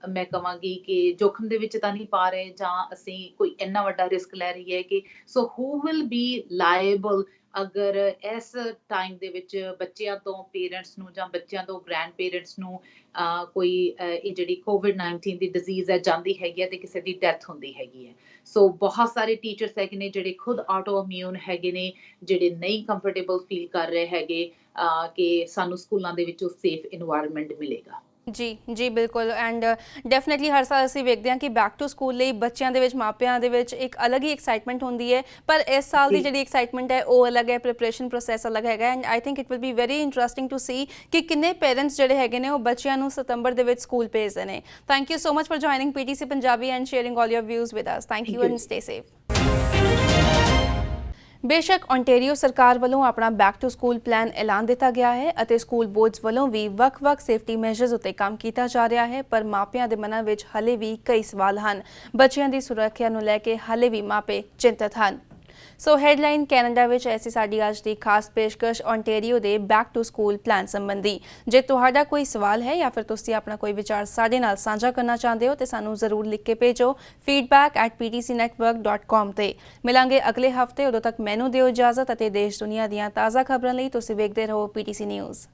ਮੈਂ ਕਹਾਂਗੀ ਕਿ ਜੋਖਮ ਦੇ ਵਿੱਚ ਤਾਂ ਨਹੀਂ ਪਾ ਰਹੇ ਜਾਂ ਅਸੀਂ ਕੋਈ ਇੰਨਾ ਵੱਡਾ ਰਿਸਕ ਲੈ ਰਹੀ ਹੈ ਕਿ so who will be liable ਅਗਰ ਇਸ ਟਾਈਮ ਦੇ ਵਿੱਚ ਬੱਚਿਆਂ ਤੋਂ ਪੇਰੈਂਟਸ ਨੂੰ ਜਾਂ ਬੱਚਿਆਂ ਤੋਂ ਗ੍ਰੈਂਡ ਪੇਰੈਂਟਸ ਨੂੰ ਕੋਈ ਇਹ ਜਿਹੜੀ COVID-19 ਦੀ ਡਿਜ਼ੀਜ਼ ਹੈ ਜਾਂਦੀ ਹੈਗੀ ਹੈ ਤੇ ਕਿਸੇ ਦੀ ਡੈਥ ਹੁੰਦੀ ਹੈਗੀ ਹੈ। ਸੋ ਬਹੁਤ ਸਾਰੇ ਟੀਚਰਸ ਹੈਗੇ ਨੇ ਜਿਹੜੇ ਖੁਦ ਆਟੋ ਇਮਿਊਨ ਹੈਗੇ ਨੇ ਜਿਹੜੇ ਨਹੀਂ ਕੰਫਰਟੇਬਲ ਫੀਲ ਕਰ ਰਹੇ ਹੈਗੇ ਕਿ ਸਾਨੂੰ ਸਕੂਲਾਂ ਦੇ ਵਿੱਚੋਂ ਸੇਫ ਇਨਵਾਇਰਨਮੈਂਟ ਮਿਲੇਗਾ। ਜੀ ਬਿਲਕੁਲ ਐਂਡ ਡੈਫੀਨਿਟਲੀ ਹਰ ਸਾਲ ਅਸੀਂ ਵੇਖਦੇ ਹਾਂ ਕਿ ਬੈਕ ਟੂ ਸਕੂਲ ਲਈ ਬੱਚਿਆਂ ਦੇ ਵਿੱਚ ਮਾਪਿਆਂ ਦੇ ਵਿੱਚ ਇੱਕ ਅਲੱਗ ਹੀ ਐਕਸਾਈਟਮੈਂਟ ਹੁੰਦੀ ਹੈ ਪਰ ਇਸ ਸਾਲ ਦੀ ਜਿਹੜੀ ਐਕਸਾਈਟਮੈਂਟ ਹੈ ਉਹ ਅਲੱਗ ਹੈ ਪ੍ਰੈਪਰੇਸ਼ਨ ਪ੍ਰੋਸੈਸ ਅਲੱਗ ਹੈਗਾ and I think it will be very interesting to see ਕਿ ਕਿੰਨੇ ਪੇਰੈਂਟਸ ਜਿਹੜੇ ਹੈਗੇ ਨੇ ਉਹ ਬੱਚਿਆਂ ਨੂੰ ਸਤੰਬਰ ਦੇ ਵਿੱਚ ਸਕੂਲ ਭੇਜਦੇ ਨੇ। Thank you so much for joining PTC Punjabi and sharing all your views with us. Thank you and stay safe. ਬੇਸ਼ੱਕ ਓਨਟਾਰੀਓ ਸਰਕਾਰ ਵੱਲੋਂ ਆਪਣਾ ਬੈਕ ਟੂ ਸਕੂਲ ਪਲਾਨ ਐਲਾਨ ਦਿੱਤਾ ਗਿਆ ਹੈ ਅਤੇ ਸਕੂਲ ਬੋਰਡਸ ਵੱਲੋਂ ਵੀ ਵੱਖ-ਵੱਖ ਸੇਫਟੀ ਮੈਜਰਸ ਉੱਤੇ ਕੰਮ ਕੀਤਾ ਜਾ ਰਿਹਾ ਹੈ ਪਰ ਮਾਪਿਆਂ ਦੇ ਮਨਾਂ ਵਿੱਚ ਹਲੇ ਵੀ ਕਈ ਸਵਾਲ ਹਨ। ਬੱਚਿਆਂ ਦੀ ਸੁਰੱਖਿਆ ਨੂੰ ਲੈ ਕੇ ਹਲੇ ਵੀ ਮਾਪੇ ਚਿੰਤਤ ਹਨ। ਸੋ ਹੈਡਲਾਈਨ ਕੈਨੇਡਾ ਵਿੱਚ ਐਸੀ ਸਾਡੀ ਅੱਜ ਦੀ ਖਾਸ ਪੇਸ਼ਕਸ਼ ਓਨਟਾਰੀਓ ਦੇ ਬੈਕ ਟੂ ਸਕੂਲ ਪਲਾਨ ਸੰਬੰਧੀ। ਜੇ ਤੁਹਾਡਾ ਕੋਈ ਸਵਾਲ ਹੈ ਜਾਂ ਫਿਰ ਤੁਸੀਂ ਆਪਣਾ ਕੋਈ ਵਿਚਾਰ ਸਾਡੇ ਨਾਲ ਸਾਂਝਾ ਕਰਨਾ ਚਾਹੁੰਦੇ ਹੋ ਤੇ ਸਾਨੂੰ ਜ਼ਰੂਰ ਲਿਖ ਕੇ ਭੇਜੋ feedback@ptcnetwork.com ਤੇ। ਮਿਲਾਂਗੇ ਅਗਲੇ ਹਫਤੇ, ਉਦੋਂ ਤੱਕ ਮੈਨੂੰ ਦਿਓ ਇਜਾਜ਼ਤ ਅਤੇ ਦੇਸ਼ ਦੁਨੀਆ ਦੀਆਂ ਤਾਜ਼ਾ ਖਬਰਾਂ ਲਈ ਤੁਸੀਂ ਵੇਖਦੇ ਰਹੋ PTC ਨਿਊਜ਼।